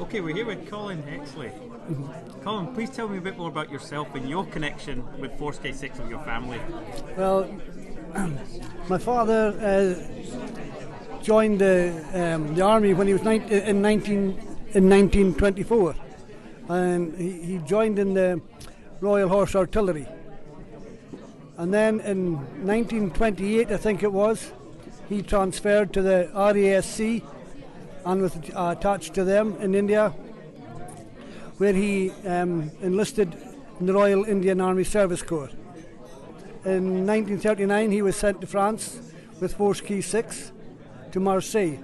Okay, we're here with Colin Hexley. Colin, please tell me a bit more about yourself and your connection with Force K6 of your family. Well, my father joined the army when he was in 1924, and he joined in the Royal Horse Artillery. And then in 1928, I think it was, he transferred to the RASC and was attached to them in India, where he enlisted in the Royal Indian Army Service Corps. In 1939, he was sent to France with Force K6 to Marseille.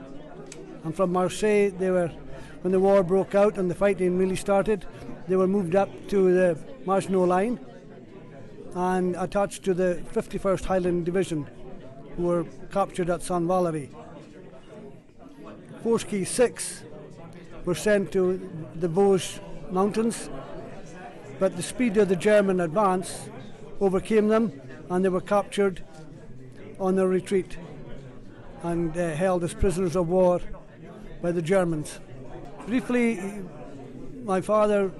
And from Marseille, when the war broke out and the fighting really started, they were moved up to the Maginot Line and attached to the 51st Highland Division, who were captured at Saint Valery. Force K6 were sent to the Vosges Mountains, but the speed of the German advance overcame them, and they were captured on their retreat and held as prisoners of war by the Germans. Briefly, my father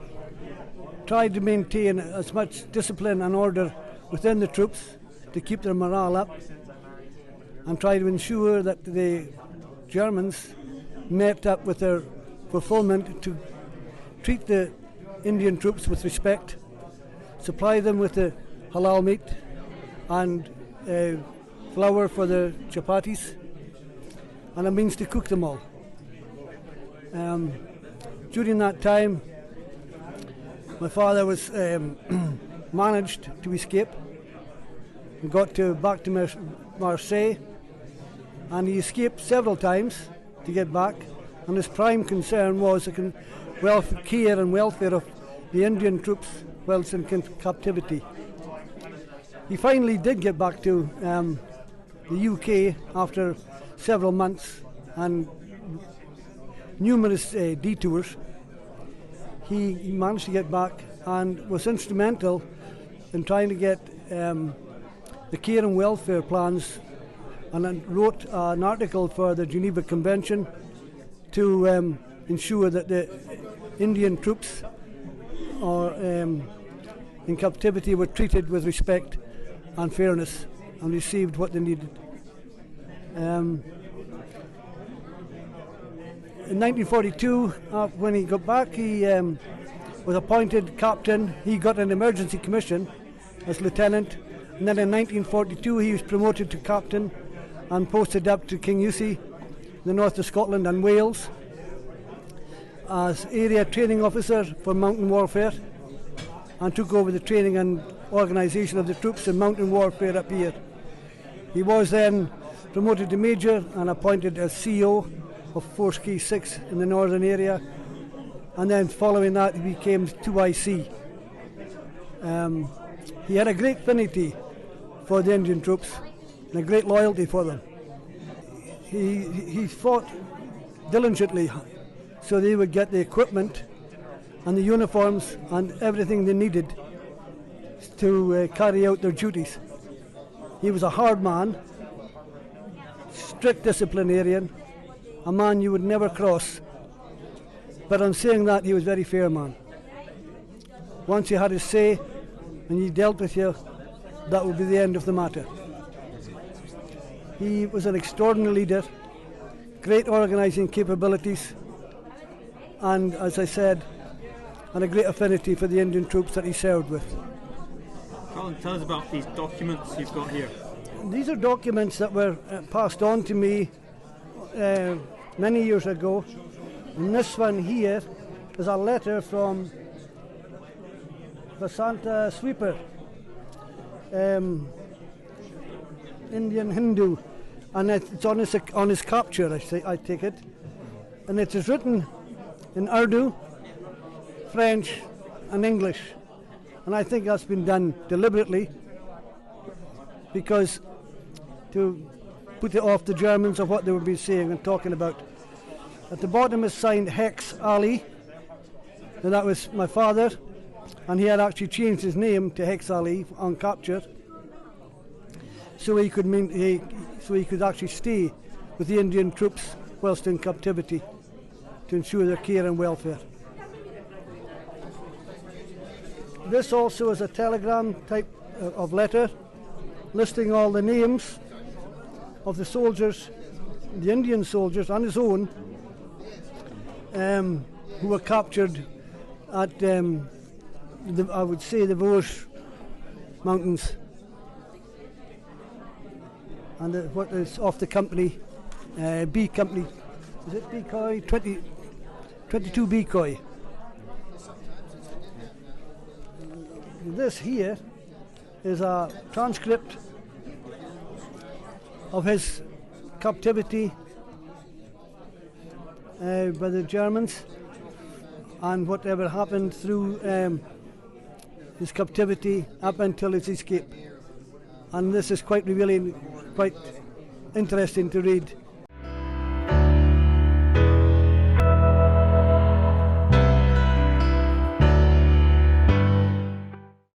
tried to maintain as much discipline and order within the troops to keep their morale up, and tried to ensure that the Germans met up with their fulfillment to treat the Indian troops with respect, supply them with the halal meat and flour for the chapatis, and a means to cook them all. During that time, my father was managed to escape and got back to Marseille, and he escaped several times to get back, and his prime concern was the care and welfare of the Indian troops whilst in captivity. He finally did get back to the UK after several months and numerous detours. He managed to get back and was instrumental in trying to get the care and welfare plans, and then wrote an article for the Geneva Convention to ensure that the Indian troops in captivity were treated with respect and fairness and received what they needed. In 1942, when he got back, he was appointed captain. He got an emergency commission as lieutenant, and then in 1942 he was promoted to captain and posted up to Kingussie, the north of Scotland and Wales, as area training officer for mountain warfare, and took over the training and organisation of the troops in mountain warfare up here. He was then promoted to major and appointed as CO of Force K6 in the northern area, and then following that he became 2IC. He had a great affinity for the Indian troops and a great loyalty for them. He fought diligently so they would get the equipment and the uniforms and everything they needed to carry out their duties. He was a hard man, strict disciplinarian, a man you would never cross. But on saying that, he was a very fair man. Once he had his say and he dealt with you, that would be the end of the matter. He was an extraordinary leader, great organising capabilities, and as I said, had a great affinity for the Indian troops that he served with. Colin, tell us about these documents you've got here. These are documents that were passed on to me many years ago, and this one here is a letter from Vasanta Sweeper, Indian Hindu, and it's on his capture, I take it, and it is written in Urdu, French and English, and I think that's been done deliberately because to put it off the Germans of what they would be saying and talking about. At the bottom is signed Hex Ali, and that was my father, and he had actually changed his name to Hex Ali on capture, so he could actually stay with the Indian troops whilst in captivity to ensure their care and welfare. This also is a telegram type of letter listing all the names of the soldiers, the Indian soldiers and his own, who were captured at, I would say, the Vosges Mountains, and what is off the company, B Company, is it Becoy? 22 Becoy. This here is a transcript of his captivity by the Germans and whatever happened through his captivity up until his escape. And this is quite revealing, quite interesting to read.